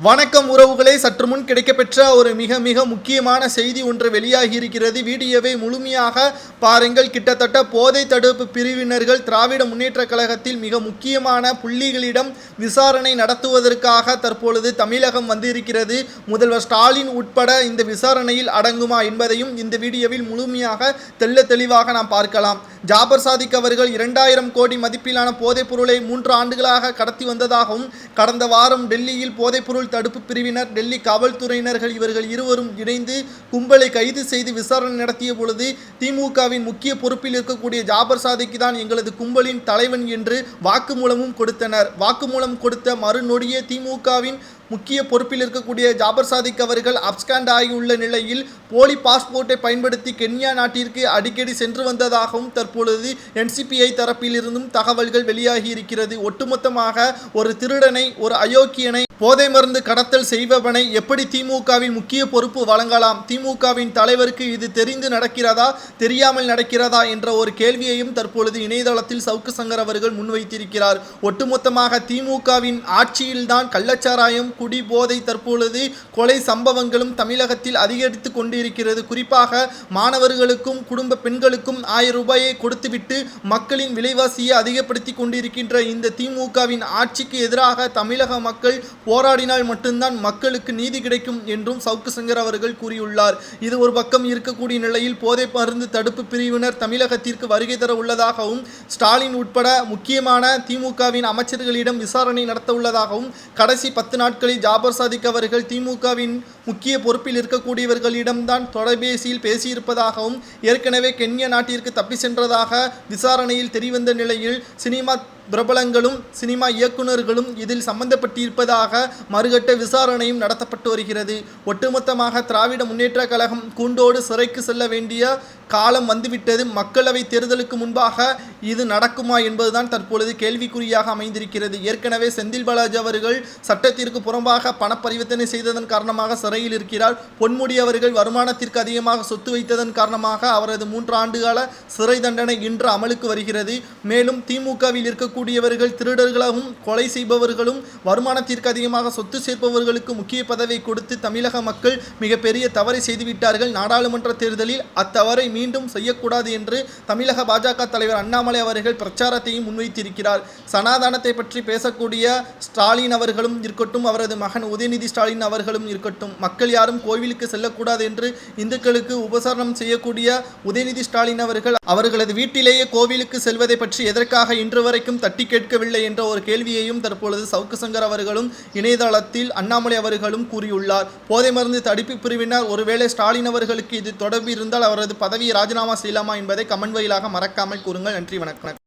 வணக்கம் உறவுகளே, சற்று முன் கிடைக்கப்பெற்ற ஒரு மிக மிக முக்கியமான செய்தி ஒன்று வெளியாகி இருக்கிறது. வீடியோவை முழுமையாக பாருங்கள். கிட்டத்தட்ட போதை தடுப்பு பிரிவினர்கள் திராவிட முன்னேற்ற கழகத்தில் மிக முக்கியமான புள்ளிகளிடம் விசாரணை நடத்துவதற்காக தற்பொழுது தமிழகம் வந்திருக்கிறது. முதல்வர் ஸ்டாலின் உட்பட இந்த விசாரணையில் அடங்குமா என்பதையும் இந்த வீடியோவில் முழுமையாக தெள்ள தெளிவாக நாம் பார்க்கலாம். ஜாபர் சாதிக் அவர்கள் 2000 கோடி மதிப்பிலான போதைப் பொருளை 3 ஆண்டுகளாக கடத்தி வந்ததாகவும், கடந்த வாரம் டெல்லியில் போதைப்பொருள் தடுப்பு பிரிவினர், டெல்லி காவல்துறையினர்கள் இவர்கள் இருவரும் இணைந்து கும்பலை கைது செய்து விசாரணை நடத்திய பொழுது திமுகவின் முக்கிய பொறுப்பில் இருக்கக்கூடிய ஜாபர் சாதிக் தான் எங்களது கும்பலின் தலைவன் என்று வாக்குமூலமும் கொடுத்தனர். வாக்குமூலம் கொடுத்த மறுநொடியே திமுகவின் முக்கிய பொறுப்பில் இருக்கக்கூடிய ஜாபர் சாதிக் அவர்கள் அப்ஸ்காண்ட் ஆகியுள்ள நிலையில் போலி பாஸ்போர்ட்டை பயன்படுத்தி கென்யா நாட்டிற்கு அடிக்கடி சென்று வந்ததாகவும் தற்பொழுது NCPI தரப்பிலிருந்தும் தகவல்கள் வெளியாகி இருக்கிறது. ஒட்டுமொத்தமாக ஒரு திருடனை, ஒரு அயோக்கியனை, போதை மருந்து கடத்தல் செய்பவனை எப்படி திமுகவின் முக்கிய பொறுப்பு வழங்கலாம்? திமுகவின் தலைவருக்கு இது தெரிந்து நடக்கிறதா, தெரியாமல் நடக்கிறதா என்ற ஒரு கேள்வியையும் தற்பொழுது இணையதளத்தில் சவுக்கு சங்கர் அவர்கள் முன்வைத்திருக்கிறார். ஒட்டுமொத்தமாக திமுகவின் ஆட்சியில்தான் கள்ளச்சாராயம், குடி போதை, தற்பொழுது கொலை சம்பவங்களும் தமிழகத்தில் அதிகரித்து கொண்டிருக்கிறது. குறிப்பாக மாணவர்களுக்கும் குடும்ப பெண்களுக்கும் 1000 ரூபாயை கொடுத்துவிட்டு மக்களின் விலைவாசியை அதிகப்படுத்தி கொண்டிருக்கின்ற இந்த திமுகவின் ஆட்சிக்கு எதிராக தமிழக மக்கள் போராடினால் மட்டும்தான் மக்களுக்கு நீதி கிடைக்கும் என்றும் சவுக்கு சங்கர் அவர்கள் கூறியுள்ளார். இது ஒரு பக்கம் இருக்கக்கூடிய நிலையில் போதை மருந்து தடுப்பு பிரிவினர் தமிழகத்திற்கு வருகை தர உள்ளதாகவும், ஸ்டாலின் உட்பட முக்கியமான திமுகவின் அமைச்சர்களிடம் விசாரணை நடத்த உள்ளதாகவும், கடைசி 10 நாட்களில் ஜாபர் சாதிக் அவர்கள் திமுகவின் முக்கிய பொறுப்பில் இருக்கக்கூடியவர்களிடம்தான் தொலைபேசியில் பேசியிருப்பதாகவும், ஏற்கனவே கென்யா நாட்டிற்கு தப்பி சென்றதாக விசாரணையில் தெரியவந்த நிலையில் சினிமா பிரபலங்களும் சினிமா இயக்குநர்களும் இதில் சம்பந்தப்பட்டிருப்பதாக மறுகட்ட விசாரணையும் நடத்தப்பட்டு வருகிறது. ஒட்டுமொத்தமாக திராவிட முன்னேற்ற கழகம் கூண்டோடு சிறைக்கு செல்ல வேண்டிய காலம் வந்துவிட்டது. மக்களவை தேர்தலுக்கு முன்பாக இது நடக்குமா என்பதுதான் தற்பொழுது கேள்விக்குறியாக அமைந்திருக்கிறது. ஏற்கனவே செந்தில் பாலாஜி அவர்கள் சட்டத்திற்கு புறம்பாக பணப்பரிவர்த்தனை செய்ததன் காரணமாக சிறையில் இருக்கிறார். பொன்முடி அவர்கள் வருமானத்திற்கு அதிகமாக சொத்து வைத்ததன் காரணமாக அவரது 3 ஆண்டுகால சிறை தண்டனை இன்று அமலுக்கு வருகிறது. மேலும் திமுகவில் இருக்கக்கூடியவர்கள் திருடர்களாகவும், கொலை செய்பவர்களும், வருமானத்திற்கு அதிகமாக சொத்து சேர்ப்பவர்களுக்கு முக்கிய பதவியை கொடுத்து தமிழக மக்கள் மிகப்பெரிய தவறை செய்துவிட்டார்கள். நாடாளுமன்ற தேர்தலில் அத்தவறை மீண்டும் செய்யக்கூடாது என்று தமிழக பாஜக தலைவர் அண்ணாமலை அவர்கள் பிரச்சாரத்தையும் முன்வைத்திருக்கிறார். சனாதானத்தை பற்றி பேசக்கூடிய ஸ்டாலின் அவர்களும் இருக்கட்டும், அவரது மகன் உதயநிதி ஸ்டாலின் அவர்களும் இருக்கட்டும், மக்கள் யாரும் கோவிலுக்கு செல்லக்கூடாது என்று இந்துக்களுக்கு உபசரணம் செய்யக்கூடிய உதயநிதி ஸ்டாலின் அவர்கள் அவர்களது வீட்டிலேயே கோவிலுக்கு செல்வதை பற்றி எதற்காக இன்று வரைக்கும் தட்டி கேட்கவில்லை என்ற ஒரு கேள்வியையும் தற்பொழுது சவுக்கு சங்கர் அவர்களும் இணையதளத்தில் அண்ணாமலை அவர்களும் கூறியுள்ளார். போதை மருந்து தடுப்பு பிரிவினர் ஒருவேளை ஸ்டாலின் அவர்களுக்கு இது தொடர்பு இருந்தால் அவரது பதவியை ராஜினாமா செய்யலாமா என்பதை கமெண்ட் வாயிலாக மறக்காமல் கூறுங்கள். நன்றி, வணக்கம்.